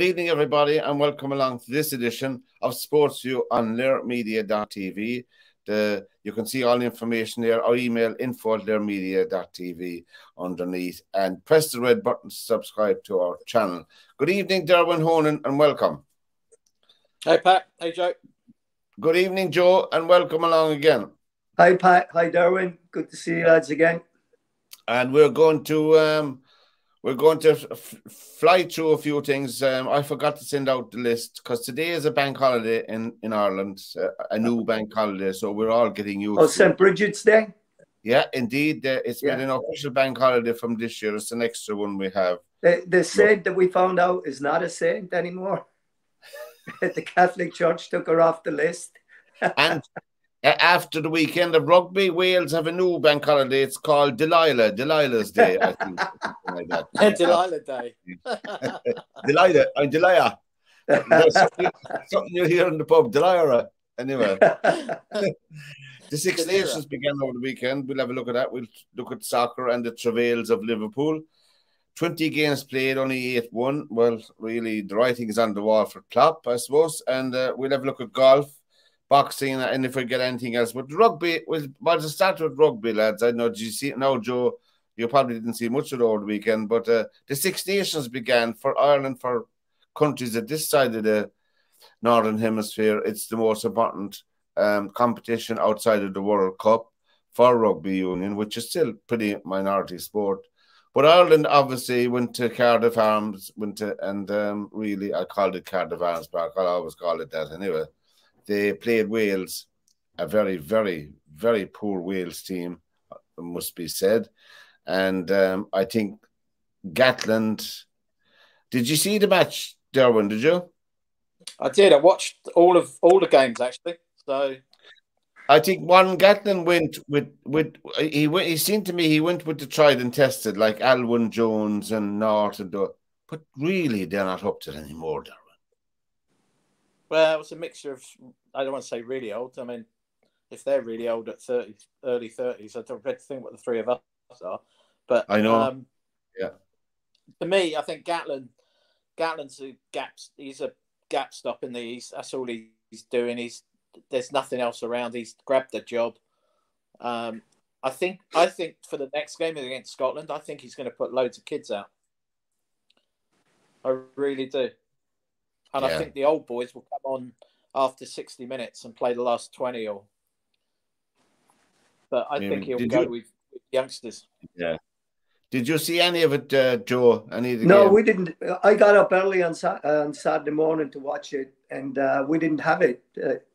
Good evening, everybody, and welcome along to this edition of SportsView on lairmedia.tv. You can see all the information there, or email info@lairmedia.tv underneath, and press the red button to subscribe to our channel. Good evening, Derwynne Honan, and welcome. Hey, Pat. Hey, Joe. Good evening, Joe, and welcome along again. Hi, Pat. Hi, Derwynne. Good to see you lads again. And we're going to fly through a few things. I forgot to send out the list because today is a bank holiday in Ireland, a new bank holiday, so we're all getting used to it. St. Bridget's Day? Yeah, indeed. It's been an official bank holiday from this year. It's an extra one we have. The saint that we found out is not a saint anymore. The Catholic Church took her off the list. And after the weekend of rugby, Wales have a new bank holiday. It's called Delilah's Day, I think. Like that. Delilah Day. Delilah. Something you hear in the pub, Delilah. Anyway. The Six Nations began over the weekend. We'll have a look at that. We'll look at soccer and the travails of Liverpool. 20 games played, only 8 won. Well, really, the writing is on the wall for Klopp, I suppose. And we'll have a look at golf, boxing, and if we get anything else. But rugby, to start with rugby, lads. I know, did you see it now, Joe? You probably didn't see much of it over the weekend, but the Six Nations began for Ireland, for countries at this side of the Northern Hemisphere. It's the most important competition outside of the World Cup for rugby union, which is still pretty minority sport. But Ireland obviously went to Cardiff Arms, really, I called it Cardiff Arms Park. I'll always call it that anyway. They played Wales, a very, very, very poor Wales team, must be said. And I think Gatland. Did you see the match, Derwynne? Did you? I did. I watched all the games actually. So I think one Gatland went he seemed to me he went with the tried and tested, like Alwyn Jones and North and but really they're not up to it anymore, Derwynne. Well, it was a mixture of, I don't want to say really old. I mean, if they're really old at 30, early 30s, I don't really think what the three of us are. But I know. Yeah. To me, I think Gatland's a gap. He's a gap stop in the East. That's all he's doing. There's nothing else around. He's grabbed the job. I think for the next game against Scotland, I think he's going to put loads of kids out. I really do. And I think the old boys will come on after 60 minutes and play the last 20 or. But I think he'll go with youngsters. Yeah. Did you see any of it, Joe? No, we didn't. I got up early on Saturday morning to watch it, and we didn't have it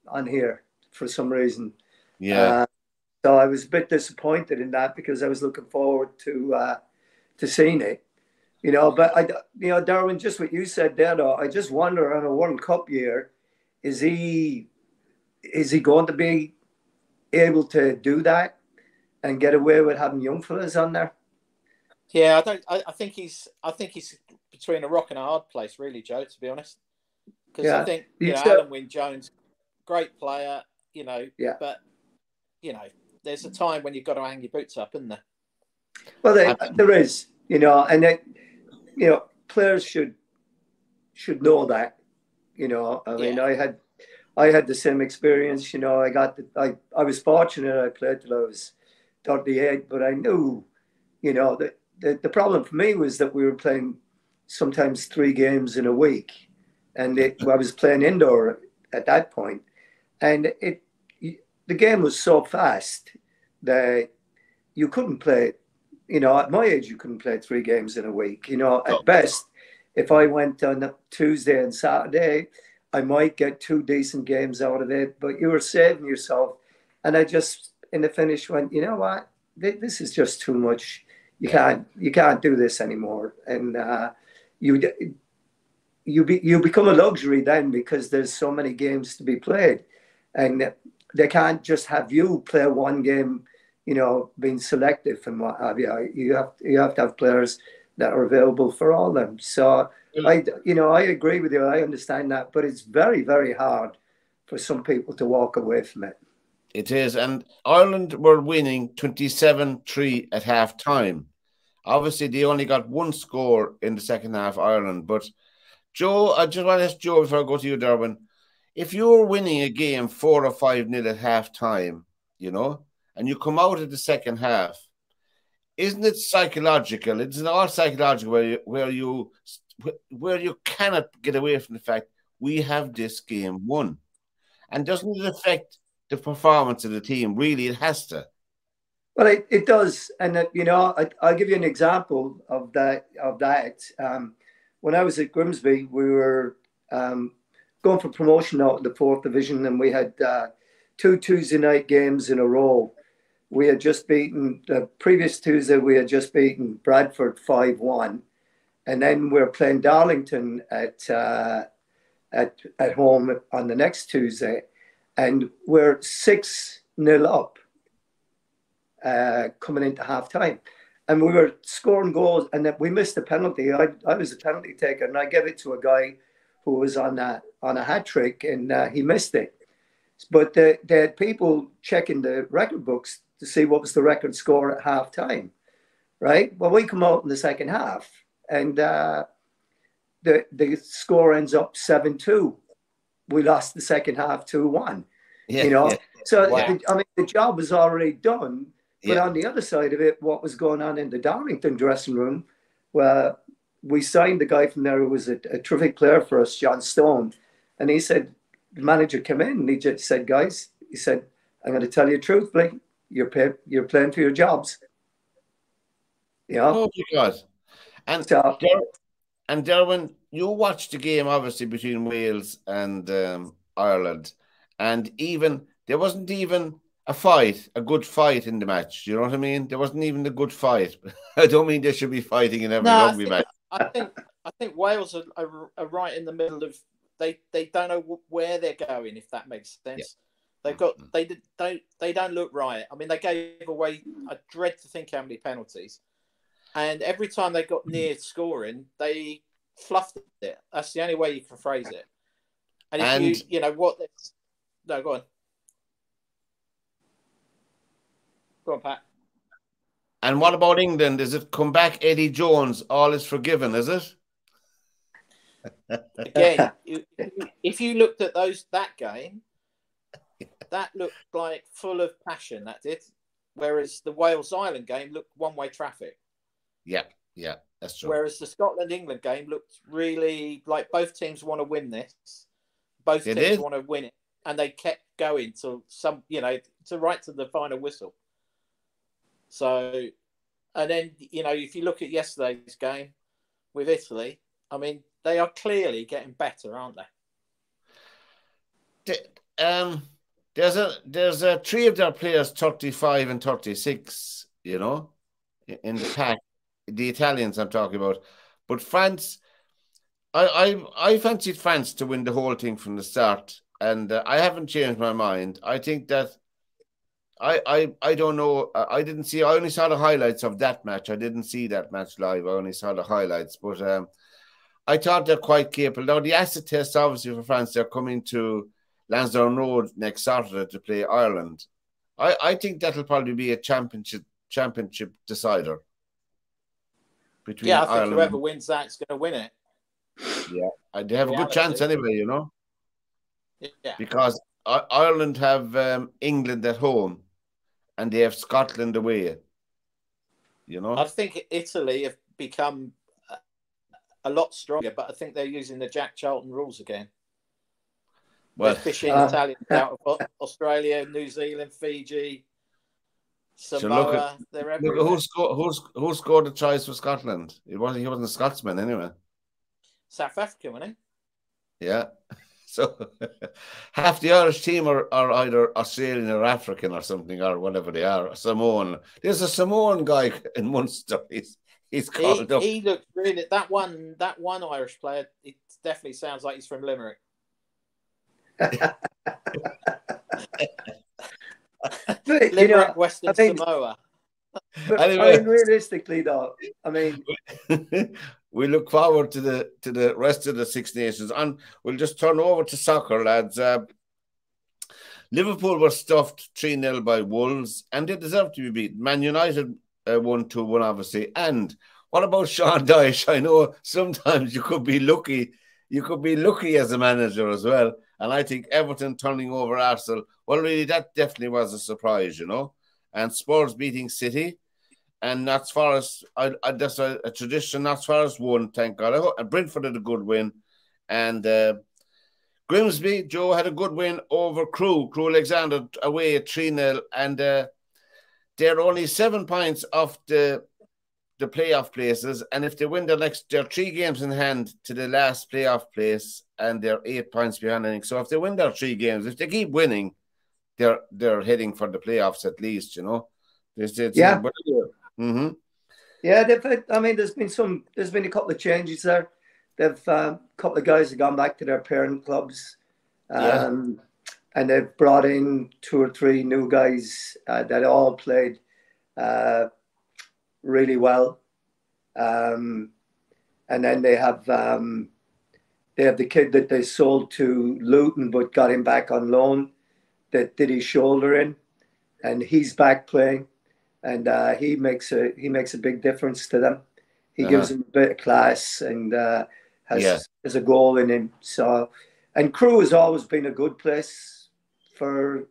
on here for some reason. Yeah. So I was a bit disappointed in that because I was looking forward to seeing it. You know, but Derwynne, just what you said there, though, I just wonder on a World Cup year, is he going to be able to do that and get away with having young fellas on there? Yeah, I think he's between a rock and a hard place, really, Joe. To be honest, because I think Alan Wynne-Jones, great player, but there's a time when you've got to hang your boots up, isn't there? Well, there is, and players should know that, I mean, I had the same experience, I was fortunate. I played till I was 38, but I knew, that the problem for me was that we were playing sometimes 3 games in a week, and I was playing indoor at that point, and the game was so fast that you couldn't play. At my age, you couldn't play 3 games in a week. At best, if I went on Tuesday and Saturday, I might get 2 decent games out of it, but you were saving yourself. And I just, in the finish, went, you know what? This is just too much. You can't do this anymore. And you become a luxury then because there's so many games to be played, and they can't just have you play 1 game. Being selective and what have you. You have to have players that are available for all of them. So I agree with you. I understand that, but it's very, very hard for some people to walk away from it. It is, and Ireland were winning 27-3 at half time. Obviously, they only got 1 score in the second half, Ireland, but Joe, I just want to ask Joe before I go to you, Derwynne. If you're winning a game 4 or 5-0 at half time, you know, and you come out of the second half, isn't it psychological? It's all psychological where you cannot get away from the fact we have this game won. And doesn't it affect the performance of the team? Really, it has to. Well, it does. And, you know, I'll give you an example of that. When I was at Grimsby, we were going for promotion out in the 4th Division, and we had 2 Tuesday night games in a row. We had just beaten, the previous Tuesday, we had just beaten Bradford 5-1. And then we're playing Darlington at home on the next Tuesday. And we're 6-0 up coming into half time. And we were scoring goals, and then we missed a penalty. I was a penalty taker, and I gave it to a guy who was on a hat trick, and he missed it. But they had people checking the record books to see what was the record score at half time, right? Well, we come out in the second half, and the score ends up 7-2. We lost the second half 2-1. Yeah, you know, so wow. I mean, the job was already done. But on the other side of it, what was going on in the Darlington dressing room, where we signed the guy from there who was a terrific player for us, John Stone, and he said, the manager came in and he just said, guys, he said, I'm going to tell you truthfully, you're playing for your jobs. You know? Oh, my God. And, and Derwynne, you watched the game, obviously, between Wales and Ireland, and there wasn't even a good fight in the match. You know what I mean? There wasn't even a good fight. I don't mean there should be fighting in every rugby match. I think Wales are right in the middle of. They don't know where they're going, if that makes sense. Yeah. They don't look right. I mean, they gave away. I dread to think how many penalties, and every time they got near scoring, they fluffed it. That's the only way you can phrase it. And if you know what? No, go on. Go on, Pat. And what about England? Is it come back, Eddie Jones? All is forgiven, is it? Again, if you looked at that game, that looked like full of passion. That did, whereas the Wales-Ireland game looked one-way traffic. Yeah, that's true. Whereas the Scotland-England game looked really like both teams want to win this. Both teams want to win it, and they kept going to right to the final whistle. So, and then, if you look at yesterday's game with Italy, I mean, they are clearly getting better, aren't they? There's a 3 of their players, 35 and 36, in the pack. The Italians I'm talking about. But France, I fancied France to win the whole thing from the start. And I haven't changed my mind. I think that I don't know. I only saw the highlights of that match. I didn't see that match live. I only saw the highlights. But I thought they're quite capable. Now, the acid test, obviously, for France, they're coming to Lansdowne Road next Saturday to play Ireland. I think that'll probably be a championship decider. I think Ireland. Whoever wins that's going to win it. Yeah, they have a good chance anyway, Yeah. Because Ireland have England at home and they have Scotland away. I think Italy have become a lot stronger, but I think they're using the Jack Charlton rules again. Well, they're fishing Italians out of Australia, New Zealand, Fiji, Samoa. They're everywhere. Who scored the tries for Scotland? He wasn't a Scotsman anyway. South Africa, wasn't he? Yeah. So half the Irish team are either Australian or African or something, or whatever they are. Samoan. There's a Samoan guy in Munster. He's called up. He looked really that one Irish player. It definitely sounds like he's from Limerick. Limerick, Western Samoa. But anyway, realistically, though, we look forward to the rest of the Six Nations, and we'll just turn over to soccer, lads. Liverpool were stuffed 3-0 by Wolves, and they deserve to be beaten. Man United 1-2-1, obviously. And what about Sean Dyche? I know sometimes you could be lucky you could be lucky as a manager as well. And I think Everton turning over Arsenal, well, really, that definitely was a surprise, you know. And Spurs beating City, and not far as that's a tradition. Not far as one, thank God. And Brentford had a good win, and Grimsby, Joe had a good win over Crew Alexander away at 3-0, and they're only 7 points off the playoff places, and if they win they're 3 games in hand to the last playoff place, and they're 8 points behind. I think so. If they win their 3 games, if they keep winning, they're heading for the playoffs at least. You know, yeah. Mm-hmm. Yeah, there's been a couple of changes there. They've a couple of guys have gone back to their parent clubs, and they've brought in 2 or 3 new guys that all played really well. And then they have the kid that they sold to Luton but got him back on loan that did his shoulder in, and he's back playing, and he makes a big difference to them. He gives them a bit of class and has a goal in him. So, and Crewe has always been a good place for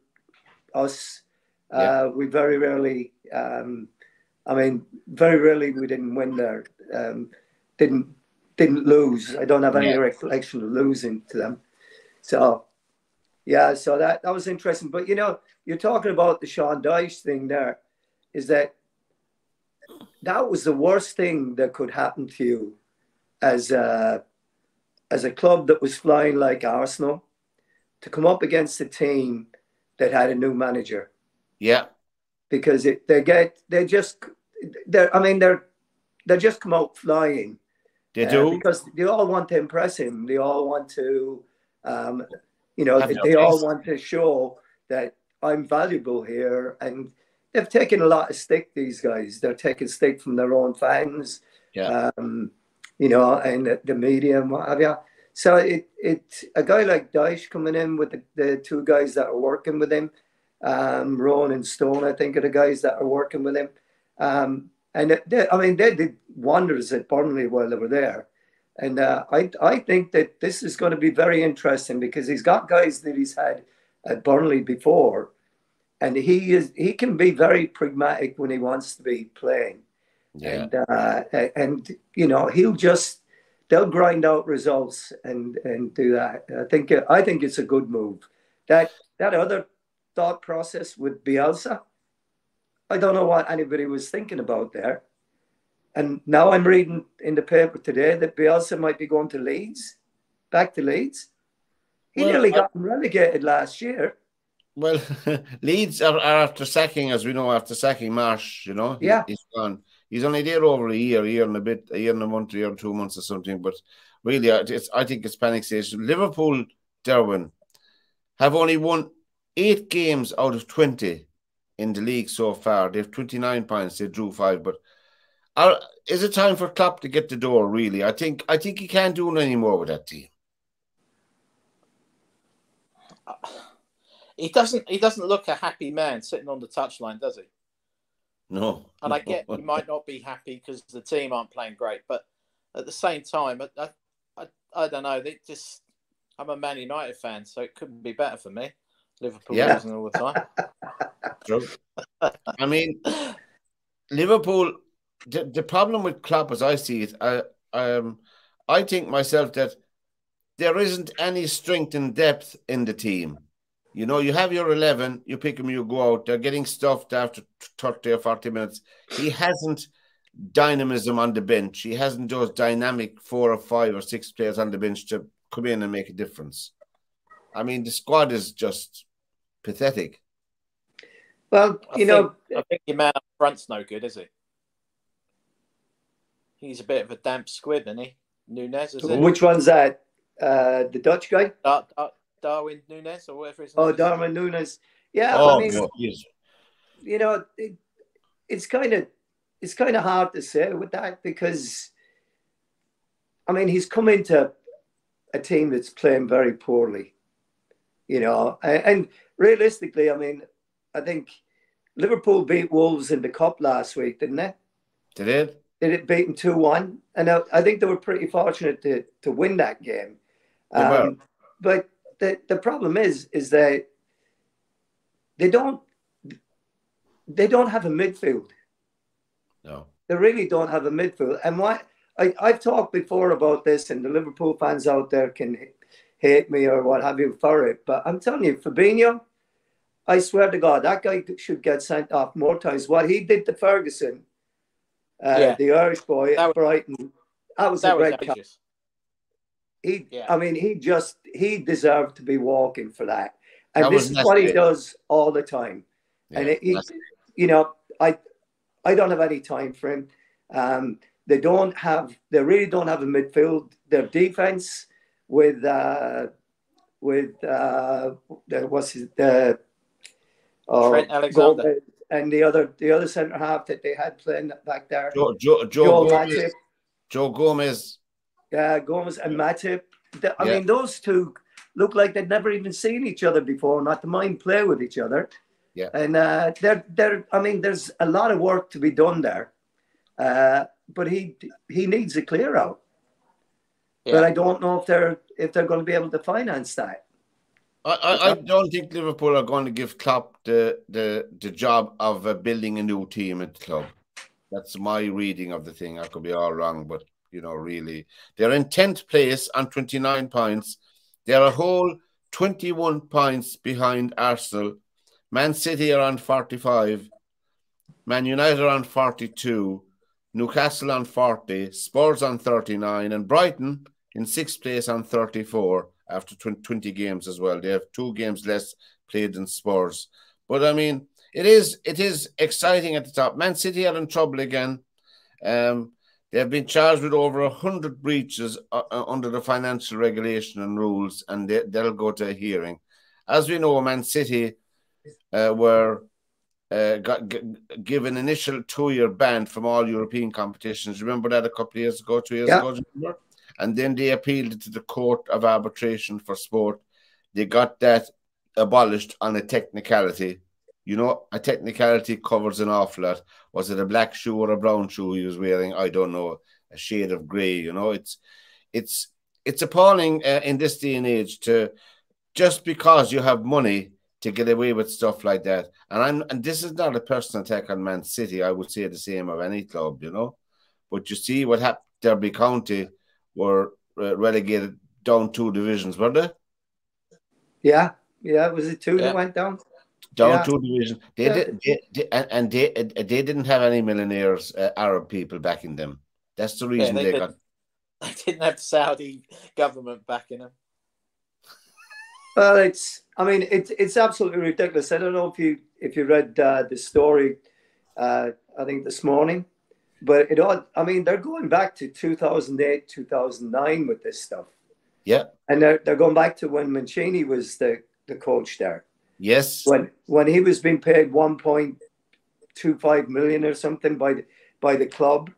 us. We very rarely, very rarely we didn't win there. Didn't lose. I don't have any recollection of losing to them. So, yeah, so that was interesting. But, you know, you're talking about the Sean Dyche thing there, is that was the worst thing that could happen to you as a club that was flying like Arsenal, to come up against a team that had a new manager. Yeah. Because they just come out flying. They do. Because they all want to impress him. They all want to, they all want to show that I'm valuable here. And they've taken a lot of stick, these guys. They're taking stick from their own fans, and the media and what have you. So a guy like Dyche coming in with the 2 guys that are working with him, Rowan and Stone, I think, are the guys that are working with him. And they did wonders at Burnley while they were there. And I think that this is going to be very interesting, because he's got guys that he's had at Burnley before, and he can be very pragmatic when he wants to be playing. Yeah. And you know, they'll grind out results and do that. I think it's a good move. That other thought process with Bielsa, I don't know what anybody was thinking about there. And now I'm reading in the paper today that Bielsa might be going to Leeds, back to Leeds. He nearly got them relegated last year. Well, Leeds are after sacking, as we know, after sacking Marsh, you know. He's gone. He's only there over a year and a bit, a year and a month, a year and 2 months or something. But really, I think it's panic station. Liverpool, Derwynne, have only won 8 games out of 20 in the league so far. They have 29 points. They drew 5. But is it time for Klopp to get the door, really? I think he can't do any more with that team. He doesn't look a happy man sitting on the touchline, does he? No. And I get he might not be happy because the team aren't playing great, but at the same time, I don't know. I'm a Man United fan, so it couldn't be better for me. Liverpool losing all the time. True. I mean, Liverpool. The problem with Klopp, as I see it, I think myself that there isn't any strength and depth in the team. You know, you have your 11, you pick them, you go out. They're getting stuffed after 30 or 40 minutes. He hasn't dynamism on the bench. He hasn't those dynamic 4 or 5 or 6 players on the bench to come in and make a difference. I mean, the squad is just pathetic. Well, I think your man up front's no good, is he? He's a bit of a damp squid, isn't he? Nunez, is it? Which one's that? The Dutch guy? Darwin Nunez or whatever his name is. Oh, Darwin Nunez. Yeah, I mean, you know, it's kind of hard to say with that, because, I mean, he's come into a team that's playing very poorly, you know, and realistically, I mean, I think Liverpool beat Wolves in the Cup last week, didn't they? Did it? Did it beat them 2-1? And I think they were pretty fortunate to win that game. But the problem is that they don't have a midfield. No, they really don't have a midfield. And I've talked before about this, and the Liverpool fans out there can hate me or what have you for it. But I'm telling you, Fabinho, I swear to God, that guy should get sent off more times. What he did to Ferguson, the Irish boy at Brighton, that was a great catch. I mean, he deserved to be walking for that. And this is what he does all the time. Yeah, and you know, I don't have any time for him. They really don't have a midfield. Their defense with Trent Alexander and the other centre half that they had playing back there, Joe Gomez. Yeah, Gomez and Matip. I mean, those two look like they'd never even seen each other before, not to mind play with each other. Yeah. And I mean, there's a lot of work to be done there. But he needs a clear out. Yeah. But I don't know if they're going to be able to finance that. I don't think Liverpool are going to give Klopp the job of building a new team at the club. That's my reading of the thing. I could be all wrong, but you know, really, they're in 10th place on 29 points. They're a whole 21 points behind Arsenal. Man City are on 45. Man United are on 42. Newcastle on 40. Spurs on 39. And Brighton in 6th place on 34 after 20 games as well. They have 2 games less played than Spurs. But, I mean, it is exciting at the top. Man City are in trouble again. They have been charged with over 100 breaches under the financial regulation and rules, and they'll go to a hearing. As we know, Man City were given initial 2-year ban from all European competitions. Remember that a couple of years ago, 2 years ago? Remember? And then they appealed to the Court of Arbitration for Sport. They got that abolished on a technicality. You know, a technicality covers an awful lot. Was it a black shoe or a brown shoe he was wearing? I don't know. A shade of grey. You know, it's appalling in this day and age to just because you have money to get away with stuff like that. And this is not a personal attack on Man City. I would say the same of any club, you know. But you see what happened. Derby County were relegated down 2 divisions, were they? Yeah. Was it 2 that went down? Down 2 divisions. They didn't have any millionaires, Arab people backing them. That's the reason they got. They didn't have the Saudi government backing them. Well, it's absolutely ridiculous. I don't know if you read the story, I think this morning, but they're going back to 2008, 2009 with this stuff. Yeah, and they're going back to when Mancini was the coach there. Yes, when he was being paid 1.25 million or something by the club,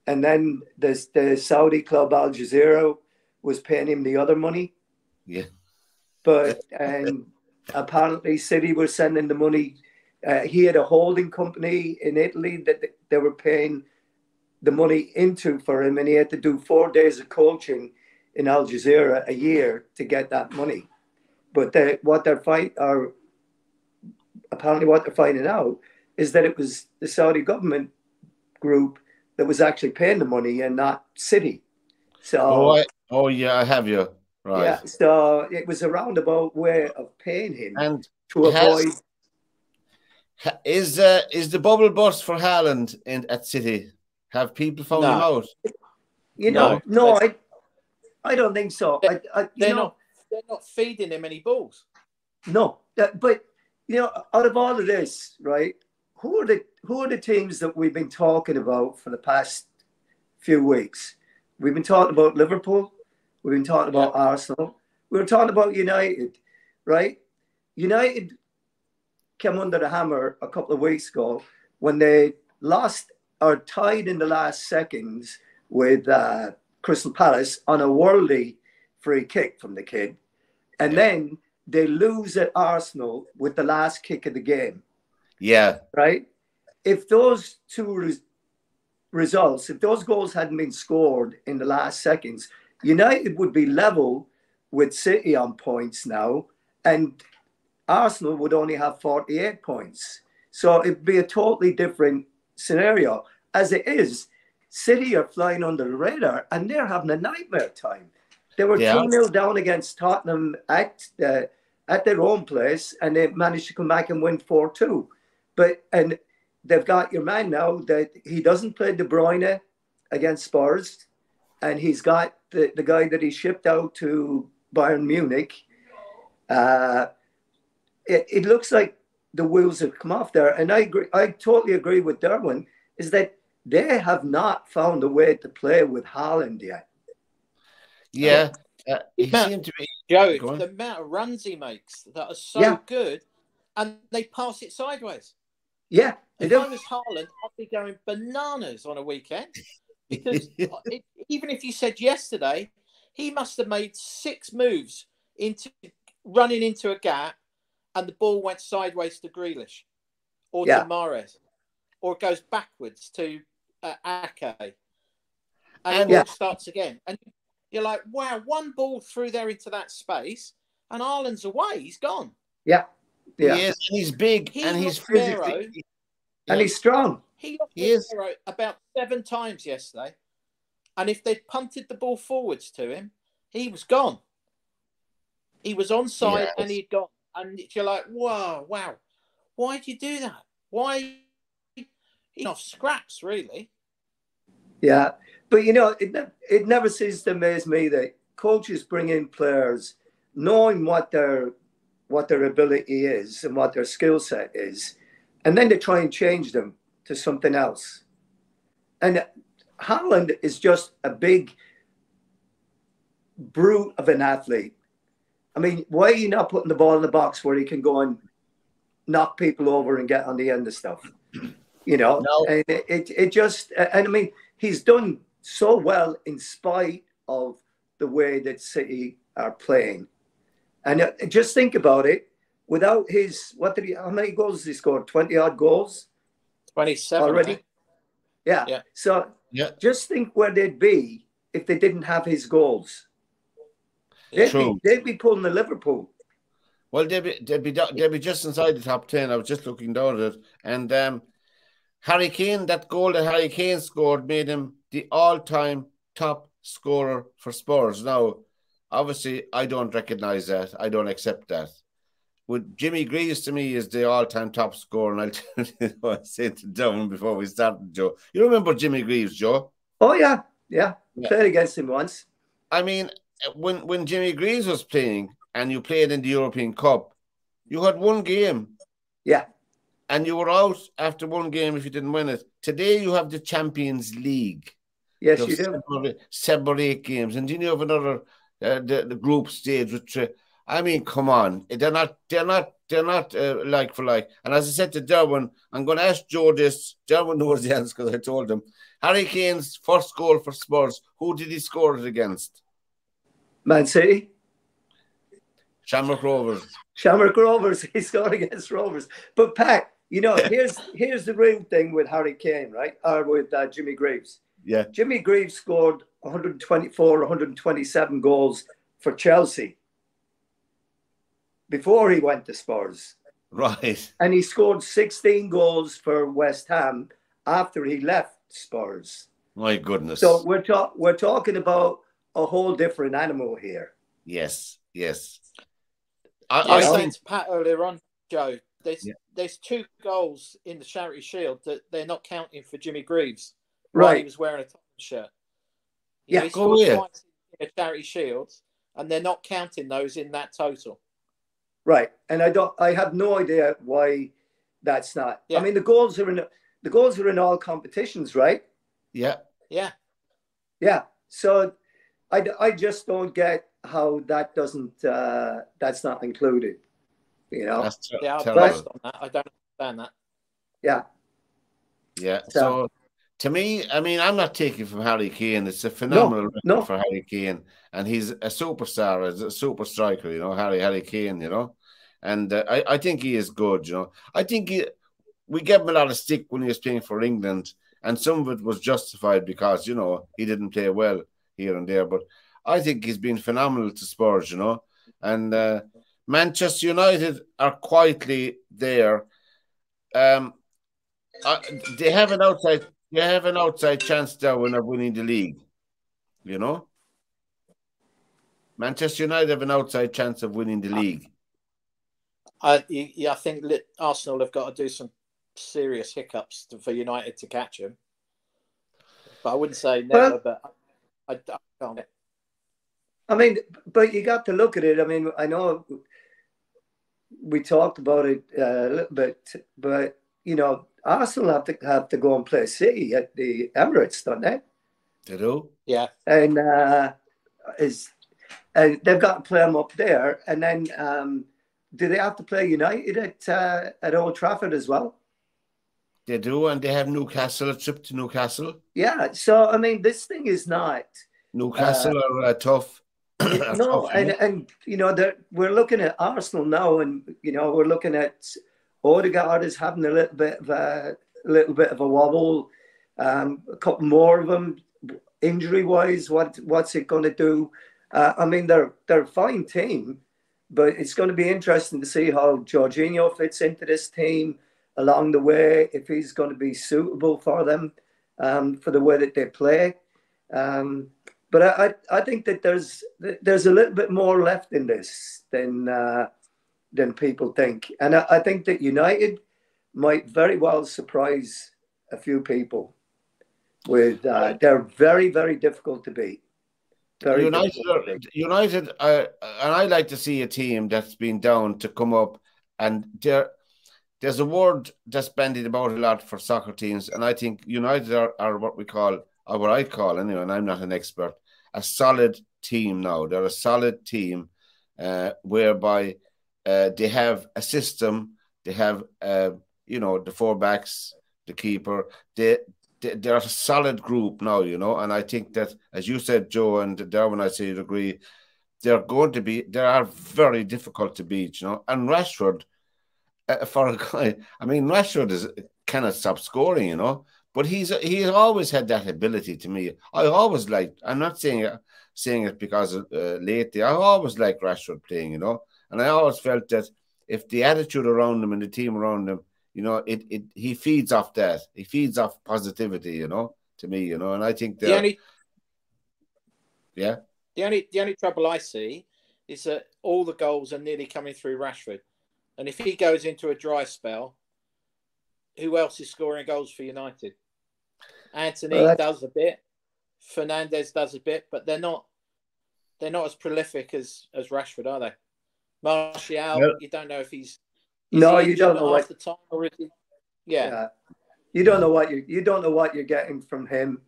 and then the Saudi club Al Jazeera was paying him the other money. Yeah, but and apparently City were sending the money. He had a holding company in Italy that they were paying the money into for him, and he had to do 4 days of coaching in Al Jazeera a year to get that money. But what they're finding out is that it was the Saudi government group that was actually paying the money and not City. So, I have you right. Yeah, so it was a roundabout way of paying him and to avoid. Is the bubble burst for Haaland at City? Have people found him out? No, I don't think so. They're not feeding him any balls. No, but out of all of this, right? Who are the teams that we've been talking about for the past few weeks? We've been talking about Liverpool. We've been talking about Arsenal. We were talking about United, right? United came under the hammer a couple of weeks ago when they lost or tied in the last seconds with Crystal Palace on a worldly free kick from the kid. And then they lose at Arsenal with the last kick of the game. Yeah. Right? If those two results, if those goals hadn't been scored in the last seconds, United would be level with City on points now, and Arsenal would only have 48 points. So it'd be a totally different scenario. As it is, City are flying under the radar, and they're having a nightmare time. They were 2-0 down against Tottenham at their own place, and they managed to come back and win 4-2. And they've got your man now that he doesn't play De Bruyne against Spurs, and he's got the guy that he shipped out to Bayern Munich. It looks like the wheels have come off there. And I agree. I totally agree with Derwynne, is that they have not found a way to play with Haaland yet. Yeah. He seemed to be... Joe, the amount of runs he makes that are so good, and they pass it sideways. Yeah. If I was Haaland, I'd be going bananas on a weekend. Because even if you said yesterday, he must have made 6 moves running into a gap, and the ball went sideways to Grealish or to Mahrez, or it goes backwards to Ake, and it all starts again. And you're like, wow, one ball through there into that space, and Haaland's away. He's gone. Yeah. He is. He's big, and he's physically... And he's strong. He is about 7 times yesterday. And if they'd punted the ball forwards to him, he was gone. He was onside and he'd gone. And you're like, wow. Why'd you do that? Why? He's off scraps, really. Yeah. But, it never ceases to amaze me that coaches bring in players knowing what their ability is and what their skill set is, and then they try and change them to something else. And Haaland is just a big brute of an athlete. I mean, why are you not putting the ball in the box where he can go and knock people over and get on the end of stuff? No. And it just, and I mean, he's done so well in spite of the way that City are playing. And just think about it. Without his, how many goals has he scored? 20-odd goals? 27 already. Yeah. So just think where they'd be if they didn't have his goals. They'd be pulling the Liverpool. Well, they'd be just inside the top 10. I was just looking down at it. And Harry Kane, that goal that Harry Kane scored made him the all-time top scorer for Spurs. Now, obviously, I don't recognise that. I don't accept that. With Jimmy Greaves, to me, is the all-time top scorer. And I said to Derwynne before we started, Joe. You remember Jimmy Greaves, Joe? Oh, yeah. Played against him once. I mean, when Jimmy Greaves was playing and you played in the European Cup, you had one game. Yeah. And you were out after one game if you didn't win it. Today, you have the Champions League. Yes, you do. 7 or 8 games. And then you have another, the group stage with... I mean, come on. They're not like for like. And as I said to Derwynne, I'm going to ask Joe this. Derwynne knows the answer because I told him. Harry Kane's first goal for Spurs, who did he score it against? Man City. Shamrock Rovers. Shamrock Rovers. He scored against Rovers. But Pat, here's the real thing with Harry Kane, right? Or with Jimmy Greaves. Yeah. Jimmy Greaves scored 124, 127 goals for Chelsea before he went to Spurs. Right. And he scored 16 goals for West Ham after he left Spurs. My goodness. So we're talking about a whole different animal here. Yes. I was saying to Pat earlier on, Joe, there's 2 goals in the Charity Shield that they're not counting for Jimmy Greaves. Right. He was wearing a Tottenham shirt. He scored twice in a Charity Shield, and they're not counting those in that total. Right, and I have no idea why that's not. Yeah. I mean, the goals are in all competitions, right? Yeah. So I just don't get how that doesn't that's not included. That's on that. I don't understand that. Yeah. So to me, I mean, I'm not taking from Harry Kane. It's a phenomenal record for Harry Kane, and he's a superstar, a super striker. Harry Kane. And I think he is good, I think we gave him a lot of stick when he was playing for England, and some of it was justified because, he didn't play well here and there. But I think he's been phenomenal to Spurs, you know. And Manchester United are quietly there. They have an outside chance there when they're winning the league, you know. Manchester United have an outside chance of winning the league. I think Arsenal have got to do some serious hiccups for United to catch them. But I wouldn't say never, but I can't. I mean, but you got to look at it. I mean, I know we talked about it a little bit, but, you know, Arsenal have to go and play City at the Emirates, don't they? They do? Yeah. And and they've got to play them up there. And then do they have to play United at Old Trafford as well? They do, and they have Newcastle, a trip to Newcastle. Yeah, so, I mean, this thing is not... Newcastle are tough. No, and you know, we're looking at Arsenal now, and, you know, we're looking at Odegaard is having a little bit of a wobble. A couple more of them, injury-wise, what's it going to do? I mean, they're a fine team, but it's going to be interesting to see how Jorginho fits into this team along the way, if he's going to be suitable for them, for the way that they play. But I think that there's a little bit more left in this than people think. And I think that United might very well surprise a few people with they're very, very difficult to beat. United, and I like to see a team that's been down to come up, and there's a word that's bandied about a lot for soccer teams, and I think United are what we call, or what I call anyway, and I'm not an expert, a solid team now. They're a solid team whereby they have a system, they have, you know, the four backs, the keeper, they're a solid group now, you know, and I think that, as you said, Joe, and Derwynne, I say you'd agree, they are very difficult to beat, you know, and Rashford, for a guy, I mean, Rashford cannot stop scoring, you know, but he's always had that ability to me. I always liked, I'm not saying it because lately, I always liked Rashford playing, you know, and I always felt that if the attitude around him and the team around him, you know, he feeds off that. He feeds off positivity, you know, to me, you know, and I think the only trouble I see is that all the goals are nearly coming through Rashford. And if he goes into a dry spell, who else is scoring goals for United? Anthony does a bit, Fernandes does a bit, but they're not as prolific as Rashford, are they? Martial, you don't know if he's you don't know what the time, or is he? Yeah. You don't know what you're getting from him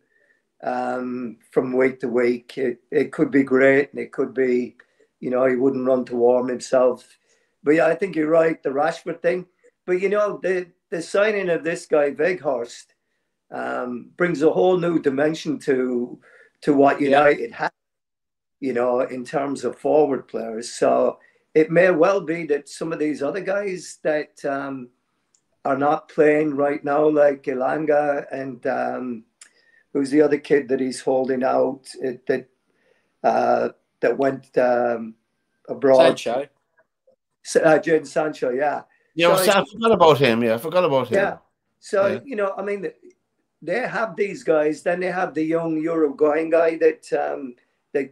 from week to week. It could be great, and it could be, you know, he wouldn't run to warm himself. But yeah, I think you're right, the Rashford thing. But, you know, the signing of this guy Weghorst brings a whole new dimension to what United have, you know, in terms of forward players. So it may well be that some of these other guys that are not playing right now, like Elanga and who's the other kid that he's holding out that went abroad? Sancho. Jadon Sancho, yeah. Yeah, so I forgot about him. Yeah, I forgot about him. Yeah. So, you know, I mean, they have these guys. Then they have the young Uruguayan guy that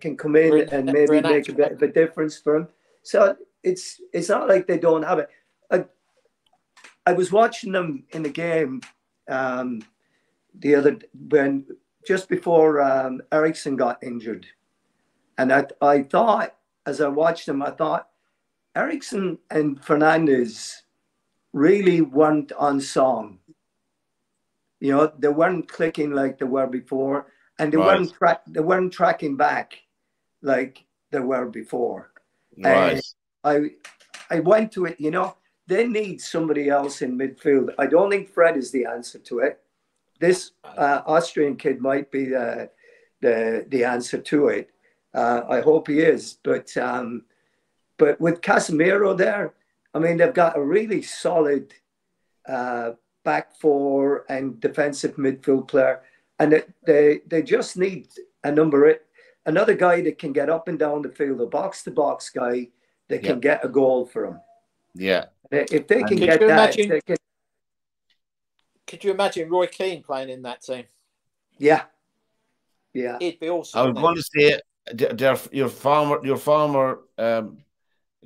can come in and maybe make a bit of a difference for him. So it's not like they don't have it. I was watching them in the game just before Eriksen got injured, and I thought, as I watched them, I thought Eriksen and Fernandes really weren't on song. You know, they weren't clicking like they were before, and they weren't tracking back like they were before. Right. And I went to it, you know, they need somebody else in midfield. I don't think Fred is the answer to it. This Austrian kid might be the answer to it. I hope he is. But with Casemiro there, I mean, they've got a really solid back four and defensive midfield player, and they just need a another guy that can get up and down the field, a box-to-box guy that can get a goal for him. Yeah. If they can get that, they can... Could you imagine Roy Keane playing in that team? Yeah. Yeah. He'd be awesome. I was going to say, your former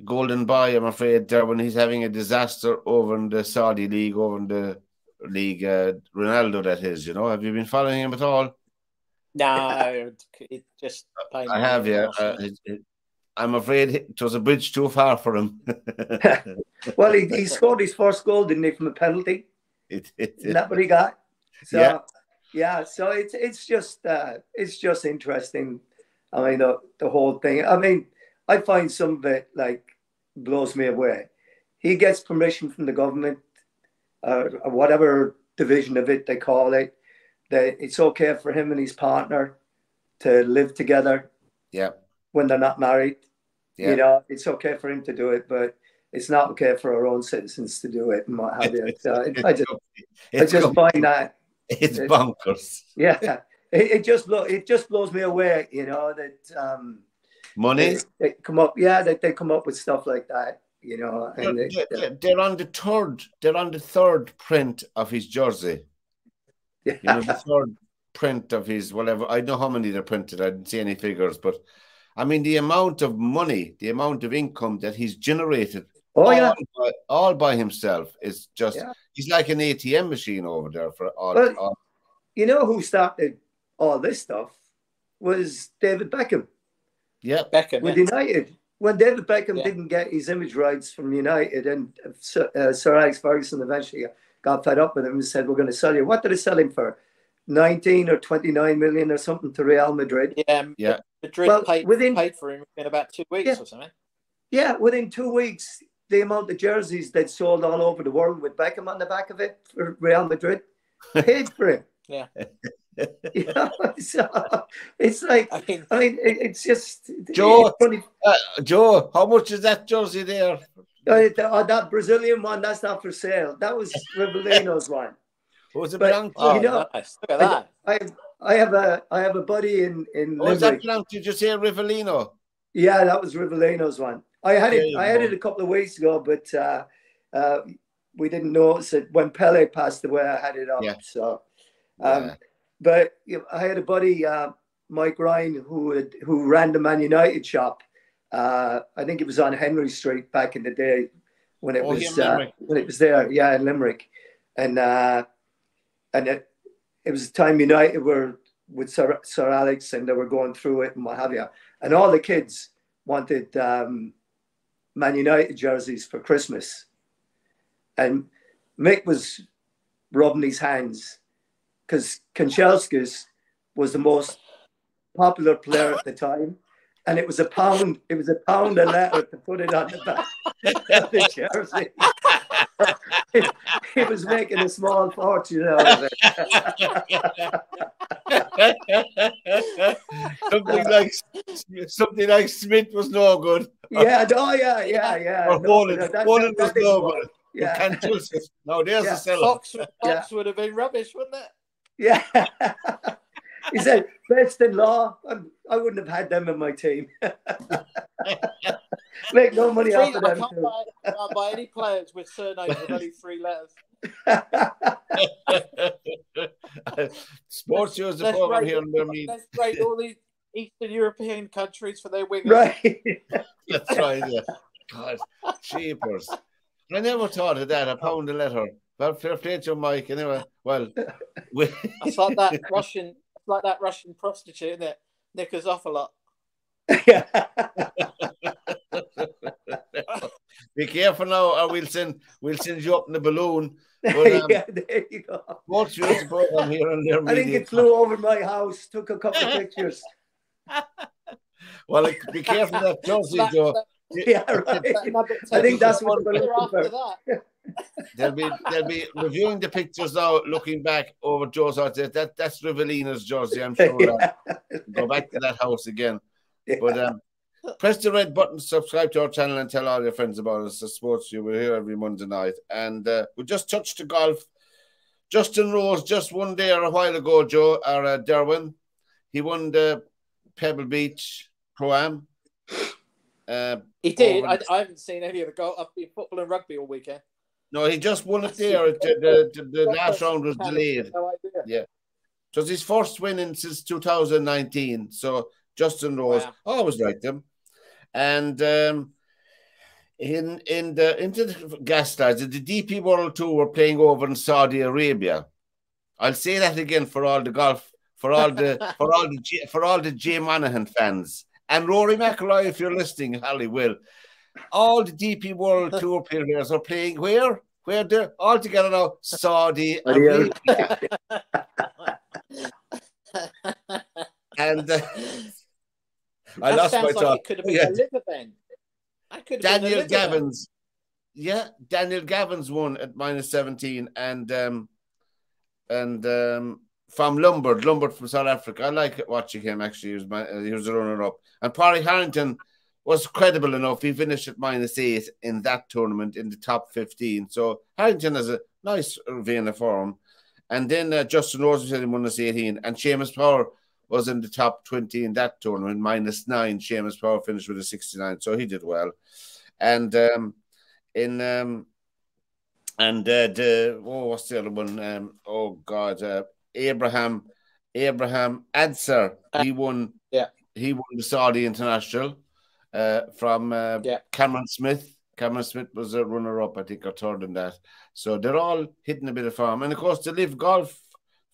golden boy, I'm afraid, Derwynne, he's having a disaster over in the Saudi league, over in the league, Ronaldo, that is, you know. Have you been following him at all? No, it just... I have, yeah. I'm afraid it was a bridge too far for him. Well, he scored his first goal, didn't he, from a penalty? Isn't that what he got? So, yeah. So it's just interesting. I mean, the whole thing. I mean, I find some of it like blows me away. He gets permission from the government, or whatever division of it they call it, that it's okay for him and his partner to live together. Yeah. When they're not married. Yeah. You know, it's okay for him to do it, but it's not okay for our own citizens to do it and what have you. So I just find that it's bonkers. Yeah, it just blows me away. You know that money they come up. Yeah, that they come up with stuff like that. You know, and they're on the third. They're on the third print of his jersey. Yeah. You know, the third print of his whatever. I don't know how many they printed. I didn't see any figures, but I mean the amount of money, the amount of income that he's generated. All by himself is just, he's like an ATM machine over there for all. You know who started all this stuff was David Beckham. Yeah, Beckham. With United. When David Beckham didn't get his image rights from United and Sir Alex Ferguson eventually got fed up with him and said, we're going to sell you. What did they sell him for? 19 or 29 million or something to Real Madrid? Yeah. Madrid paid for him in about 2 weeks or something. Yeah, within 2 weeks, the amount of jerseys they'd sold all over the world with Beckham on the back of it for Real Madrid paid for him. Yeah. You know, so it's like, I mean, it's just... Joe, Joe, how much is that jersey there? That Brazilian one, that's not for sale. That was Rivellino's one. Was it belong to? You know, nice. Look at that. I have a buddy in Limerick. Was that belong to? Did you say Rivellino? Yeah, that was Rivellino's one. I had it a couple of weeks ago, but we didn't notice it when Pele passed away. I had it up. Yeah. So, but I had a buddy, Mike Ryan, who ran the Man United shop. I think it was on Henry Street back in the day when it was there. Yeah, in Limerick, and it was the time United were with Sir Alex, and they were going through it and what have you, and all the kids wanted Man United jerseys for Christmas, and Mick was rubbing his hands because Kanchelskis was the most popular player at the time, and it was a pound. It was £1 a letter to put it on the back of the jersey. He was making a small fortune out of it. something like Smith was no good. Yeah. Or Nolan was no good. Yeah. No, there's a seller. Fox would have been rubbish, wouldn't it? Yeah. He said, best in law, I wouldn't have had them in my team. Make no money off of them. I can't buy any players with surnames with only 3 letters. SportsView is the program here. Let's rate all these Eastern European countries for their wingers. Right. That's right, yeah. God, cheapers. I never thought of that, £1 a letter. Well, fair play to Mike, anyway. Well, it's like that Russian prostitute, isn't it? Nick us off a lot. Yeah. Be careful now, or we'll send you up in the balloon. But, yeah, there you go. SportsView is the program here on their I think it flew over my house, took a couple of pictures. Well, be careful that jersey, Joe. Yeah, right. I think that's what we're looking for. They'll be reviewing the pictures now, looking back over Joe's house. That's Rivellino's jersey, I'm sure. Go back to that house again. Yeah. But press the red button, subscribe to our channel, and tell all your friends about us. The SportsView, we're here every Monday night. And we just touched the golf. Justin Rose just won there a while ago, Joe, or Derwynne. He won the Pebble Beach Pro-Am. He did. I haven't seen any of the golf. I've been football and rugby all weekend. No, he just won it there. The last round was delayed. No idea. Yeah. It was his first win since 2019. So Justin Rose, I always liked him. And into the Gaslights, the DP World Tour were playing over in Saudi Arabia. I'll say that again for all the golf, for all the Jay Monahan fans. And Rory McIlroy, if you're listening, Holly will. All the DP World Tour players are playing where? Where they're all together now, Saudi Arabia. And I lost my thought. It could have been a live event. Daniel Gavins. Yeah, Daniel Gavins won at -17 and from Lombard from South Africa. I like watching him actually. He was a runner-up. And Parry Harrington was credible enough. He finished at -8 in that tournament in the top 15. So Harrington has a nice vein of form. And then Justin Rose said in -18. And Seamus Power was in the top 20 in that tournament, -9. Seamus Power finished with a 69. So he did well. And what's the other one? Abraham Adser. He won the Saudi International from Cameron Smith. Cameron Smith was a runner-up, I think, or third in that. So they're all hitting a bit of form. And of course, the Live Golf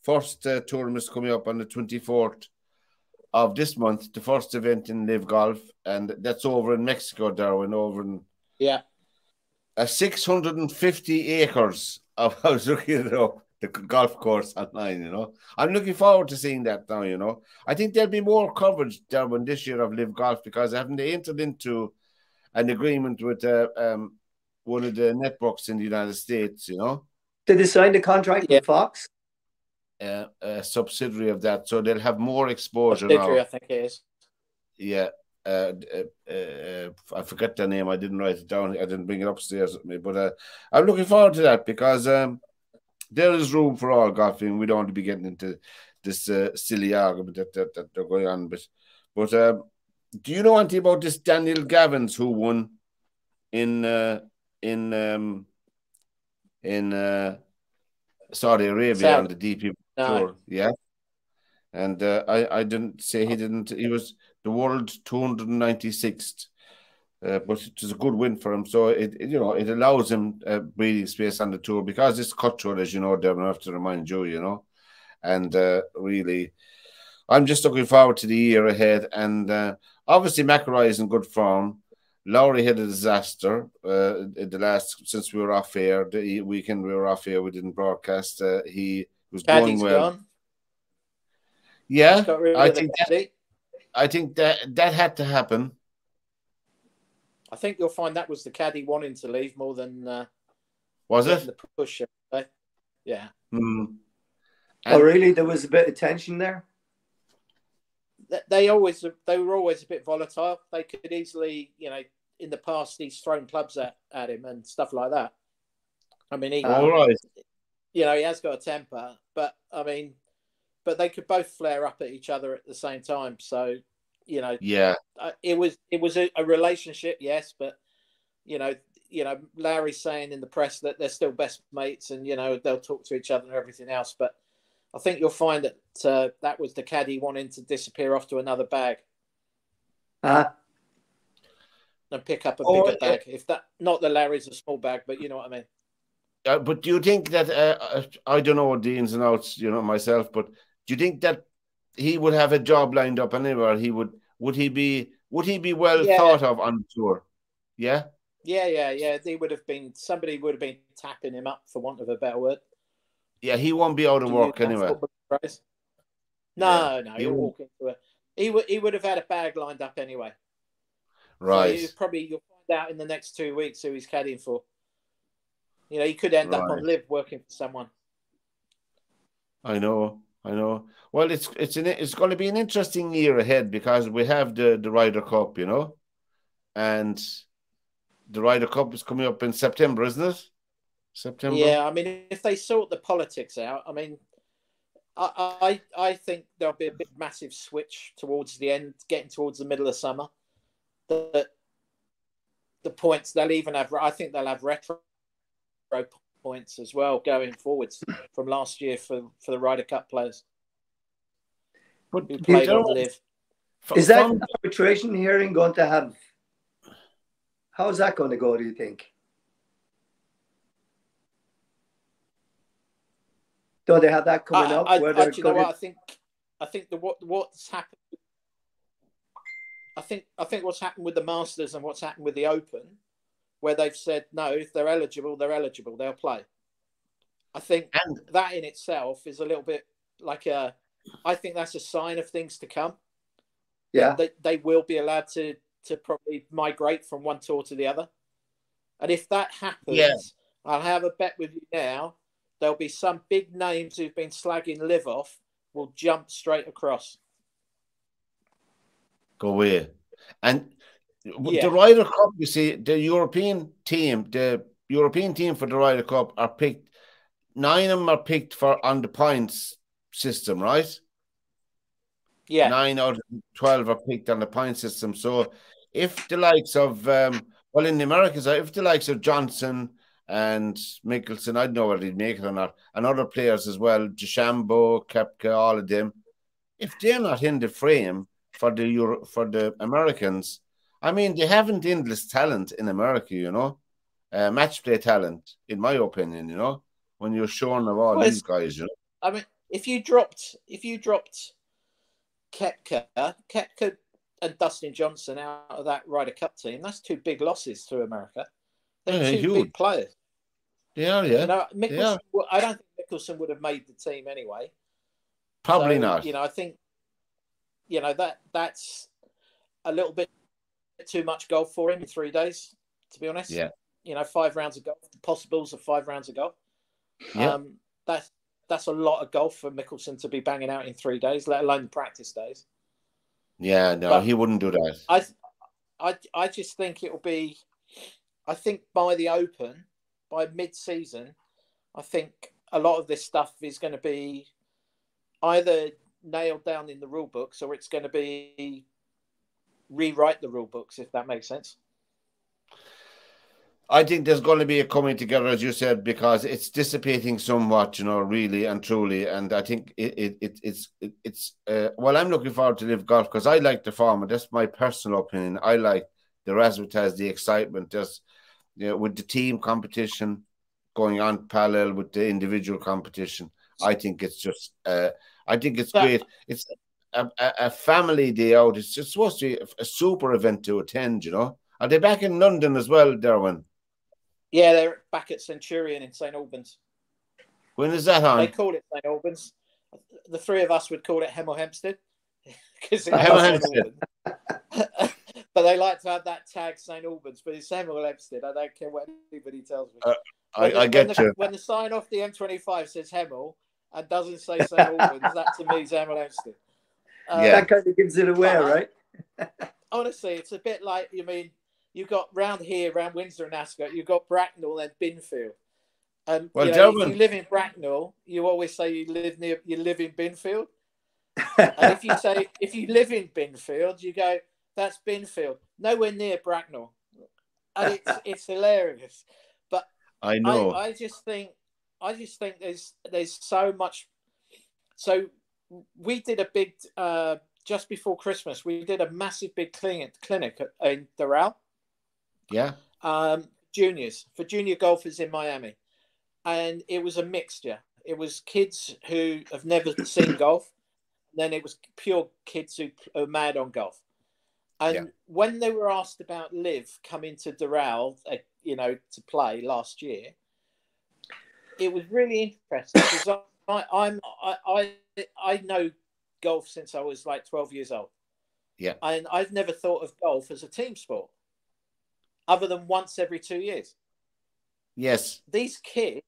first tournament is coming up on the 24th of this month, the first event in Live Golf, and that's over in Mexico, Derwynne, over in 650 acres of, I was looking it up, the golf course online, you know. I'm looking forward to seeing that now, you know. I think there'll be more coverage, Derwynne, this year of Live Golf because haven't they entered into an agreement with one of the networks in the United States, you know. Did they sign the contract with Fox? A subsidiary of that, so they'll have more exposure now. I think it is. Yeah. I forget the name. I didn't write it down. I didn't bring it upstairs with me. But I'm looking forward to that because there is room for all golfing. We don't want to be getting into this silly argument that they're going on. But do you know anything about this Daniel Gavins who won in Saudi Arabia on the DP Tour? Yeah. And I didn't say he didn't. He was the world 296th, but it was a good win for him. So it allows him breathing space on the tour because it's cutthroat, as you know. Derwynne, I have to remind you, you know. And really, I'm just looking forward to the year ahead. And obviously, McIlroy is in good form. Lowry had a disaster since we were off air. The weekend we were off air, we didn't broadcast. He was going well. Gone. Yeah, I think that had to happen. I think you'll find that was the caddy wanting to leave more than was it the push. Yeah. Mm. Oh, really? There was a bit of tension there. They were always a bit volatile. They could easily, you know, in the past he's thrown clubs at him and stuff like that. I mean, he has got a temper, but I mean. But they could both flare up at each other at the same time. So, you know, it was a relationship, yes, but you know, Larry's saying in the press that they're still best mates, and you know they'll talk to each other and everything else. But I think you'll find that that was the caddy wanting to disappear off to another bag, and pick up a bigger bag. If that, not that Larry's a small bag, but you know what I mean. But do you think that I don't know the ins and outs, you know, myself, but do you think that he would have a job lined up anywhere? Would he be well thought of on the tour? Yeah. Yeah. Somebody would have been tapping him up, for want of a better word. Yeah, he won't be out of work anyway. No, he'll walk into it. He would have had a bag lined up anyway. Right. So you'll find out in the next 2 weeks who he's caddying for. You know, he could end up on Live working for someone. I know. Well, it's going to be an interesting year ahead because we have the Ryder Cup, you know, and the Ryder Cup is coming up in September, isn't it? September. Yeah, I mean, if they sort the politics out, I mean, I think there'll be a big massive switch towards the end, getting towards the middle of summer. The points they'll even have. I think they'll have retro points as well going forwards from last year for the Ryder Cup players But who played on Live. Is that arbitration hearing going to have? How's that going to go? Do you think? Don't they have that coming up? You know what? I think what's happened. I think what's happened with the Masters and what's happened with the Open, where they've said no, if they're eligible, they'll play. I think that in itself is a little bit like I think that's a sign of things to come. Yeah, they will be allowed to probably migrate from one tour to the other, and if that happens, I'll have a bet with you now. There'll be some big names who've been slagging Live off will jump straight across. Go away. And the Ryder Cup, you see, the European team for the Ryder Cup are picked. 9 of them are picked on the points system, right? Yeah. 9 out of 12 are picked on the point system. So if the likes of, in the Americas, if the likes of Johnson and Mickelson, I don't know whether he'd make it or not, and other players as well, DeChambeau, Koepka, all of them, if they're not in the frame for the Americans, I mean, they haven't endless talent in America, you know, match play talent, in my opinion, you know, when you're showing of all these guys, you know. I mean, if you dropped Koepka and Dustin Johnson out of that Ryder Cup team, that's 2 big losses to America. They're 2 huge. big players. They are, yeah. You know, Mickelson, I don't think Mickelson would have made the team anyway. Probably not. You know, I think, you know, that's a little bit too much golf for him in 3 days, to be honest. Yeah. You know, 5 rounds of golf, the possibles of 5 rounds of golf. Yeah. That's a lot of golf for Mickelson to be banging out in 3 days, let alone the practice days. Yeah, no, but he wouldn't do that. I just think it'll be, I think by the Open, by mid-season, I think a lot of this stuff is going to be either nailed down in the rule books or it's going to be rewrite the rule books, if that makes sense. I think there's going to be a coming together, as you said, because it's dissipating somewhat, you know, really and truly. And I think it's I'm looking forward to Live Golf because I like the format. That's my personal opinion. I like the razzmatazz, the excitement, just, you know, with the team competition going on parallel with the individual competition. I think it's just, I think it's great. It's a family day out. It's just supposed to be a super event to attend, you know. Are they back in London as well, Derwynne? Yeah, they're back at Centurion in St Albans. When is that on? They call it St Albans. The 3 of us would call it Hemel Hempstead. Hempstead. But they like to have that tag St Albans, but it's Hemel Hempstead. I don't care what anybody tells me. I get you. When the sign off the M25 says Hemel and doesn't say St Albans, that to me is Hemel Hempstead. That kind of gives it away, right? Honestly, it's a bit like, you mean, you've got round here, around Windsor and Ascot, you've got Bracknell and Binfield. And well, you know, if you live in Bracknell, you always say you live in Binfield. And if you live in Binfield, you go, that's Binfield, nowhere near Bracknell. And it's hilarious. But I know. I just think there's so much. So we did a big just before Christmas, we did a massive big clinic in Doral. Yeah. Juniors, for junior golfers in Miami. And it was a mixture. It was kids who have never seen golf. Then it was pure kids who are mad on golf. And when they were asked about Liv coming to Doral, you know, to play last year, it was really interesting because I know golf since I was like 12 years old. Yeah. And I've never thought of golf as a team sport other than once every 2 years. Yes. These kids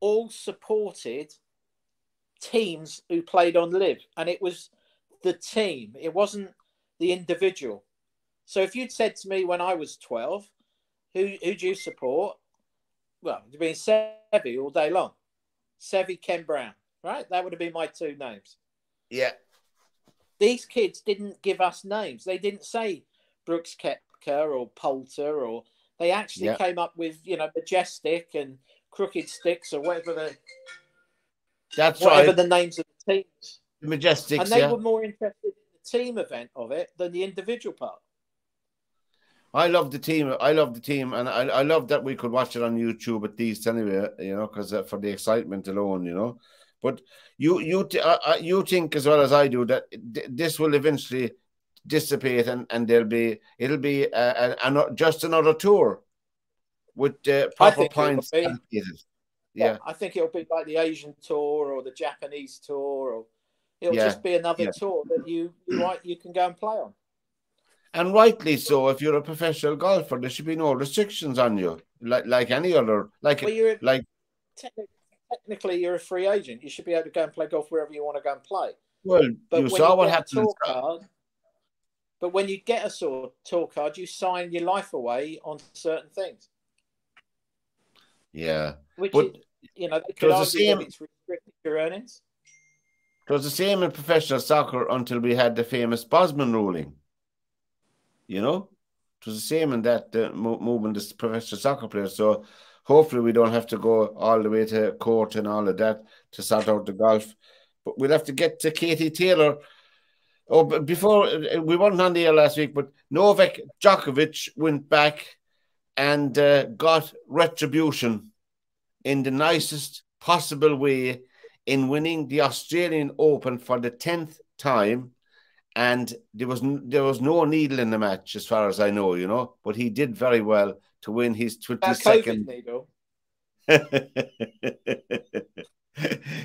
all supported teams who played on Liv, and it was the team. It wasn't the individual. So if you'd said to me when I was 12, who do you support? Well, it'd been Seve all day long. Seve, Ken Brown. right? That would have been my two names. Yeah. These kids didn't give us names. They didn't say Brooks Koepka or Poulter, or they actually came up with, you know, Majestic and Crooked Sticks or whatever the names of the teams. The Majestics, and they were more interested in the team event of it than the individual part. I love the team. And I love that we could watch it on YouTube at least anyway, you know, because for the excitement alone, you know. But you think as well as I do that this will eventually dissipate and it'll be just another tour with proper points allocated. Yeah, I think it'll be like the Asian tour or the Japanese tour, or it'll just be another tour that you can go and play on. And rightly so. If you're a professional golfer, there should be no restrictions on you, like any other. Technically, you're a free agent. You should be able to go and play golf wherever you want to go and play. Well, you saw what happened. But when you get a sort of tour card, you sign your life away on certain things. Yeah, which you know, they could argue that it's restricted your earnings. It was the same in professional soccer until we had the famous Bosman ruling. You know, it was the same in that movement as professional soccer players. So hopefully we don't have to go all the way to court and all of that to sort out the golf. But we'll have to get to Katie Taylor. Oh, but before, we weren't on the air last week, but Novak Djokovic went back and got retribution in the nicest possible way in winning the Australian Open for the 10th time. And there was no needle in the match, as far as I know, you know. But he did very well to win his 22nd needle.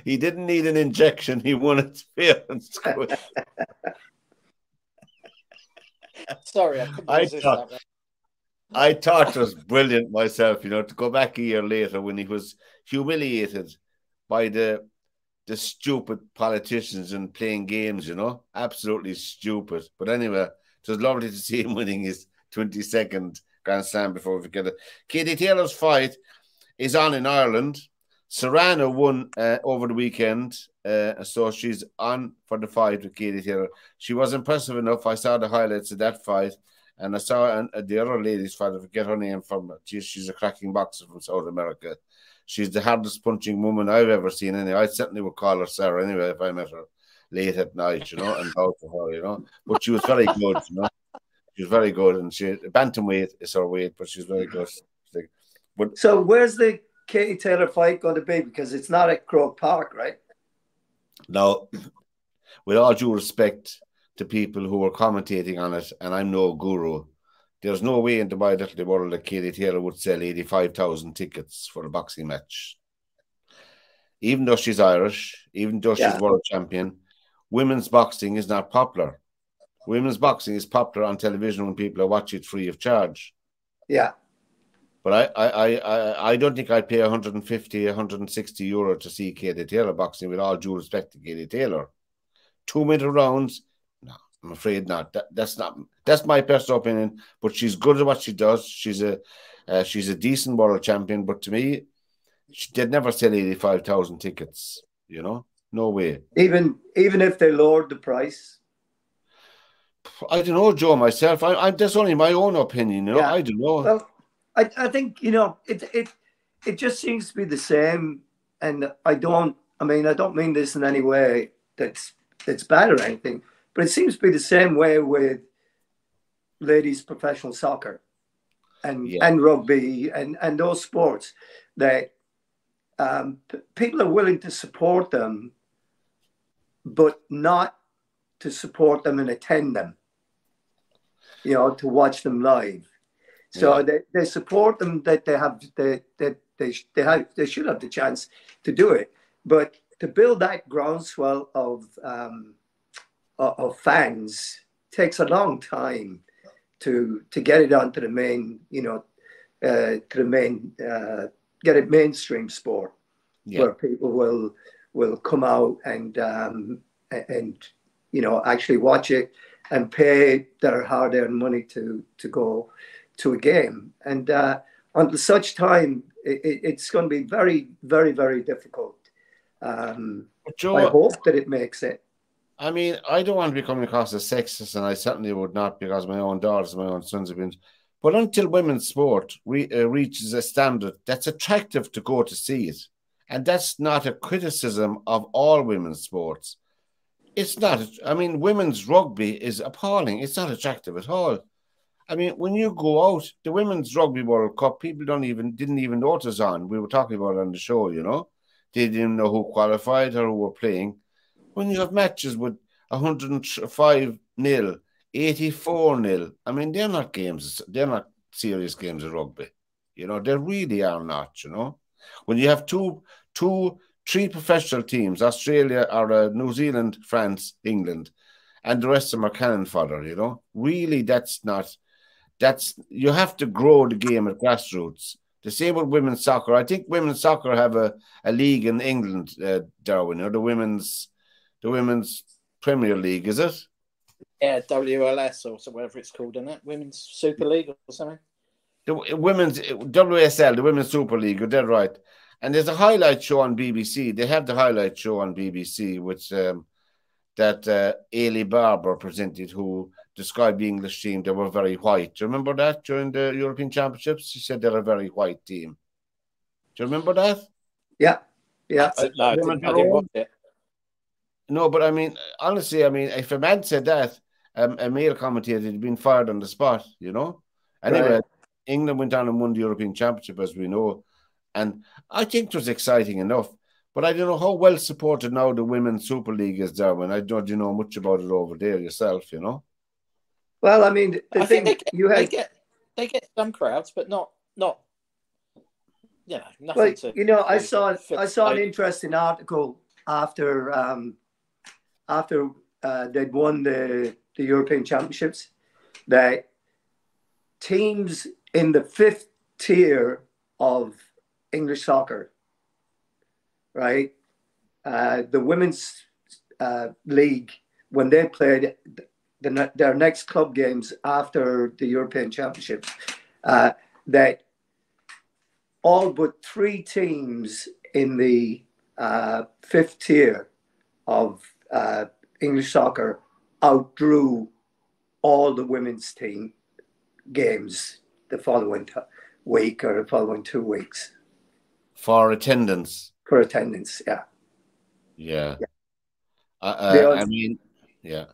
He didn't need an injection. He won it fair and square. Sorry, I couldn't resist that one. I thought it was brilliant myself, you know, to go back a year later when he was humiliated by the stupid politicians and playing games, you know, absolutely stupid. But anyway, it was lovely to see him winning his 22nd Grand Slam before we forget it. Katie Taylor's fight is on in Ireland. Serrano won over the weekend, so she's on for the fight with Katie Taylor. She was impressive enough. I saw the highlights of that fight, and I saw the other lady's fight. I forget her name from. She's a cracking boxer from South America. She's the hardest punching woman I've ever seen. Anyway, I certainly would call her Sarah anyway if I met her late at night, you know, and bow to her, you know. But she was very good, you know. She was very good, and bantamweight is her weight, but she's very good. So where's the Katie Taylor fight going to be? Because it's not at Croke Park, right? Now, with all due respect to people who are commentating on it, and I'm no guru, there's no way in the wide little world that Katie Taylor would sell 85,000 tickets for a boxing match. Even though she's Irish, even though she's world champion, women's boxing is not popular. Women's boxing is popular on television when people are watching it free of charge. Yeah. But I don't think I'd pay 150, 160 euro to see Katie Taylor boxing, with all due respect to Katie Taylor. 2-minute rounds, no, I'm afraid not. That's my personal opinion. But she's good at what she does. She's a decent world champion. But to me, they'd never sell 85,000 tickets. You know, no way. Even if they lowered the price. I don't know, Joe. Myself, that's only my own opinion. You know, I don't know. Well, I think, you know, it just seems to be the same, and I don't mean this in any way that's bad or anything, but it seems to be the same way with ladies' professional soccer and rugby and those sports, that people are willing to support them, but not to support them and attend them, you know, to watch them live. So they support them, that they should have the chance to do it, but to build that groundswell of fans takes a long time to get it onto the main, you know, get it mainstream sport, where people will come out and you know, actually watch it and pay their hard-earned money to go to a game. And until such time, it's going to be very, very, very difficult But I Joe, hope that it makes it. I mean, I don't want to be coming across as sexist, and I certainly would not, because my own daughters, my own sons have been. But until women's sport reaches a standard that's attractive to go to see it, and that's not a criticism of all women's sports. It's not. I mean, women's rugby is appalling. It's not attractive at all. I mean, when you go out, the Women's Rugby World Cup, people didn't even notice on. We were talking about it on the show, you know. They didn't know who qualified or who were playing. When you have matches with 105 nil, 84 nil, I mean, they're not games. They're not serious games of rugby. You know, they really are not, you know. When you have three professional teams, Australia or New Zealand, France, England, and the rest of them are cannon fodder, you know. Really, you have to grow the game at grassroots. The same with women's soccer. I think women's soccer have a league in England, Derwynne, or the women's Premier League, is it? Yeah, WLS or whatever it's called, isn't it? Women's Super League or something. The women's WSL, the Women's Super League, you're dead right. And there's a highlight show on BBC. They have the highlight show on BBC, which that Ailey Barber presented, who described the English team. They were very white. Do you remember that during the European Championships? She said they're a very white team. Do you remember that? Yeah, yeah. No, I didn't watch it. No, but I mean, honestly, I mean, if a man said that, a male commentator had been fired on the spot, you know? Anyway, right. England went on and won the European Championship, as we know. And I think it was exciting enough. But I don't know how well supported now the Women's Super League is, Derwynne. I don't know much about it over there yourself, you know? Well, I mean, I think they get some crowds, but not you know, nothing well, to. You know, I saw an interesting article after they'd won the European Championships, that teams in the 5th tier of English soccer, right? The women's league, when they played their next club games after the European Championships, that all but 3 teams in the 5th tier of English soccer outdrew all the women's team games the following week or the following 2 weeks. For attendance. For attendance, yeah. Yeah. I mean, yeah.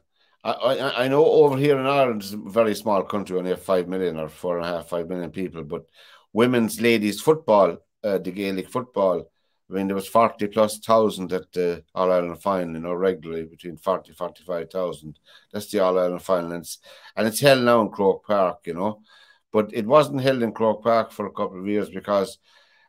I know over here in Ireland, it's a very small country, only have 5 million or 4.5, 5 million people, but women's ladies football, the Gaelic football, I mean, there was 40,000+ at the All-Ireland final, you know, regularly between 40,000 45,000. That's the All-Ireland final. And it's held now in Croke Park, you know. But it wasn't held in Croke Park for a couple of years because,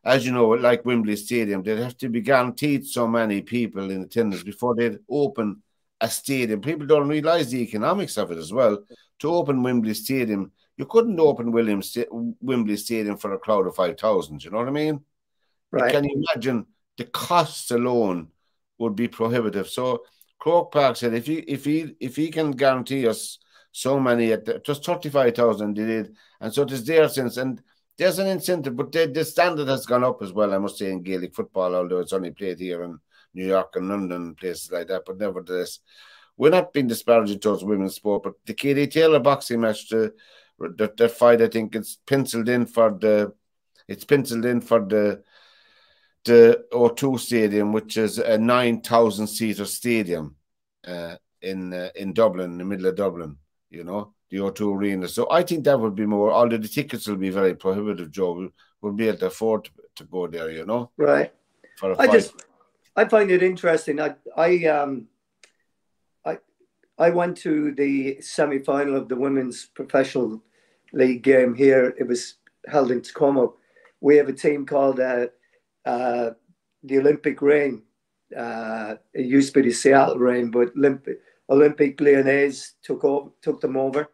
as you know, like Wembley Stadium, they'd have to be guaranteed so many people in attendance before they'd open a stadium. People don't realise the economics of it as well. To open Wembley Stadium, you couldn't open Wembley Stadium for a crowd of 5,000, you know what I mean? Right. Can you imagine the costs alone would be prohibitive? So Croke Park said if he can guarantee us so many at just 35,000 they did, and so it is there since, and there's an incentive, but the standard has gone up as well, I must say, in Gaelic football, although it's only played here in New York and London and places like that. But nevertheless, we're not being disparaging towards women's sport, but the Katie Taylor boxing match, that fight, I think it's penciled in for the O2 Stadium, which is a 9,000-seater stadium in Dublin, in the middle of Dublin, you know, the O2 Arena. So I think that would be more, although the tickets will be very prohibitive, Joe, we'll be able to afford to go there, you know. Right. For a fight. I find it interesting. I went to the semi-final of the Women's Professional League game here. It was held in Tacoma. We have a team called the Olympic Reign. It used to be the Seattle Reign, but Olympic Lyonnais took them over.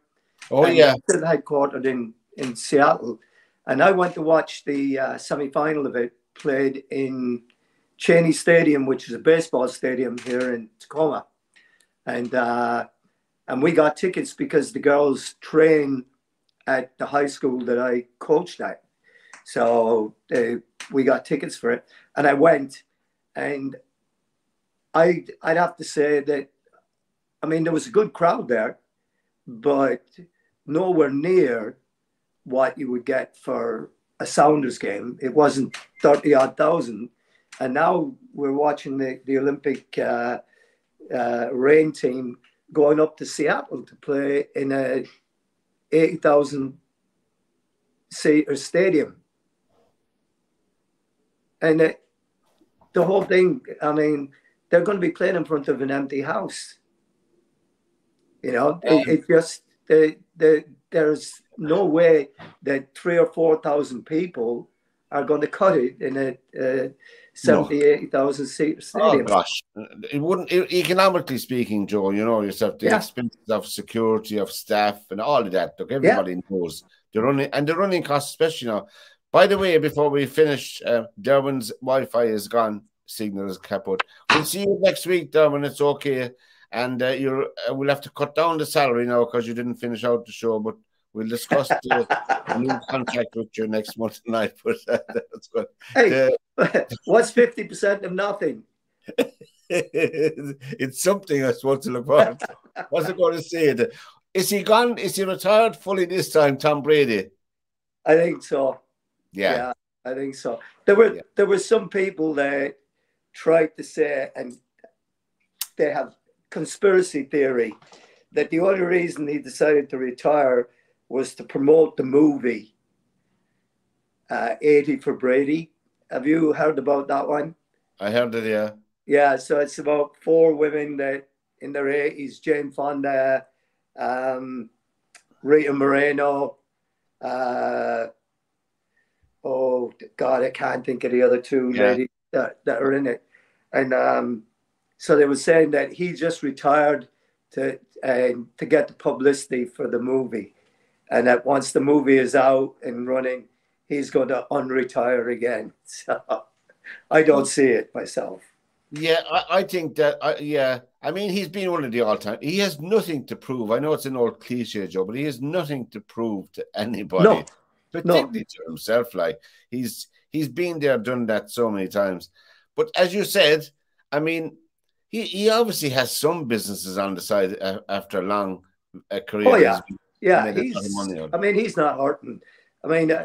Oh, and yeah. Still headquartered in Seattle. And I went to watch the semi-final of it, played in Cheney Stadium, which is a baseball stadium here in Tacoma. And we got tickets because the girls train at the high school that I coached at. So we got tickets for it. And I went, and I'd have to say that, I mean, there was a good crowd there, but nowhere near what you would get for a Sounders game. It wasn't 30-odd thousand. And now we're watching the Olympic rain team going up to Seattle to play in a 80,000 seater stadium. And the whole thing, I mean, they're going to be playing in front of an empty house. You know, it just, there's no way that 3,000 or 4,000 people are going to cut it in a 70,000, 80,000 seat stadium. Oh gosh, it wouldn't. Economically speaking, Joe, you know yourself, the expenses of security, of staff, and all of that. Look, everybody knows the running costs, especially now. By the way, before we finish, Derwynne's Wi-Fi is gone. Signal is kaput. We'll see you next week, Derwynne. It's okay, and we'll have to cut down the salary now because you didn't finish out the show, but. We'll discuss the new contract with you next month tonight. But that's good. Hey, what's 50% of nothing? It's something I suppose to look forward to. What's I going to say? Is he gone? Is he retired fully this time, Tom Brady? I think so. Yeah, I think so. There were some people that tried to say, and they have conspiracy theory, that the only reason he decided to retire was to promote the movie 80 for Brady. Have you heard about that one? I heard it, yeah. Yeah, so it's about 4 women that in their 80s, Jane Fonda, Rita Moreno, oh, God, I can't think of the other 2 ladies that are in it. And so they were saying that he just retired to get the publicity for the movie. And that once the movie is out and running, he's going to unretire again. So I don't see it myself. Yeah, I think that, I mean, he's been one of the all-time. He has nothing to prove. I know it's an old cliche, Joe, but he has nothing to prove to anybody. Particularly to himself. Like, he's been there, done that so many times. But as you said, I mean, he obviously has some businesses on the side after a long career. Oh, yeah. Yeah, he's not hurting. I mean,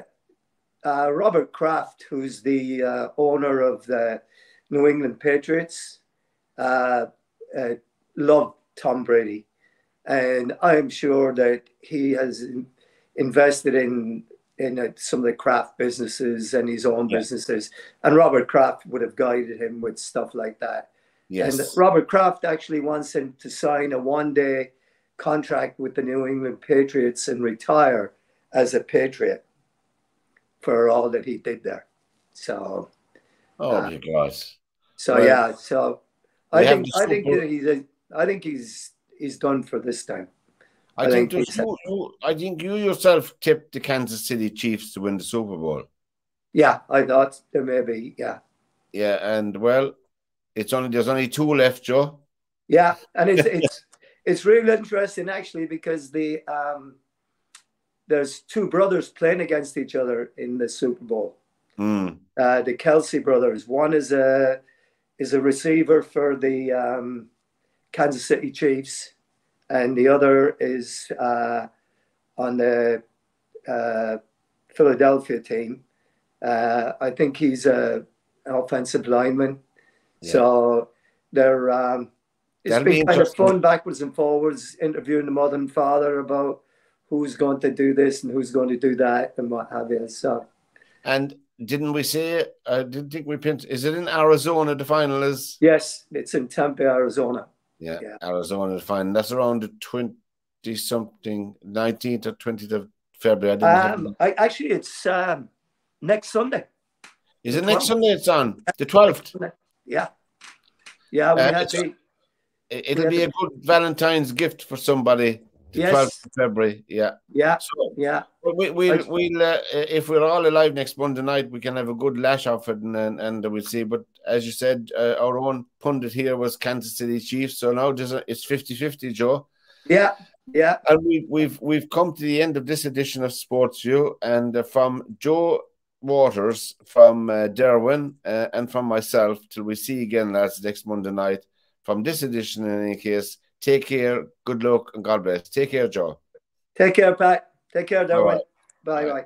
Robert Kraft, who's the owner of the New England Patriots, loved Tom Brady. And I'm sure that he has invested in some of the Kraft businesses and his own businesses. And Robert Kraft would have guided him with stuff like that. Yes. And Robert Kraft actually wants him to sign a one-day contract with the New England Patriots and retire as a Patriot for all that he did there. So, oh my gosh. So well, so I think he's done for this time. I think you yourself tipped the Kansas City Chiefs to win the Super Bowl. Yeah, I thought there may be. Yeah. Yeah, and well, there's only 2 left, Joe. Yeah, and it's really interesting actually because there's 2 brothers playing against each other in the Super Bowl. The Kelsey brothers. One is a receiver for the Kansas City Chiefs, and the other is on the Philadelphia team. I think he's an offensive lineman. Yeah. So they're it's been kind of fun backwards and forwards, interviewing the mother and father about who's going to do this and who's going to do that and what have you. So, and didn't we say? I didn't think we pinned. Is it in Arizona? The final is. Yes, it's in Tempe, Arizona. Yeah. Arizona the final. That's around the 20-something, 19th or 20th of February. Actually, it's next Sunday. Is it next Sunday? It's on the 12th. Yeah. Yeah, it'll be a good Valentine's gift for somebody. The 12th of February. Yeah. So, we'll if we're all alive next Monday night, we can have a good lash off it, and we'll see. But as you said, our own pundit here was Kansas City Chiefs. So now it's 50-50, Joe. Yeah. And we've come to the end of this edition of SportsView, and from Joe Waters, from Derwynne, and from myself, till we see you again, lads, next Monday night. from this edition, in any case, take care, good luck, and God bless. Take care, Joe. Take care, Pat. Take care, Derwynne. Bye. Bye.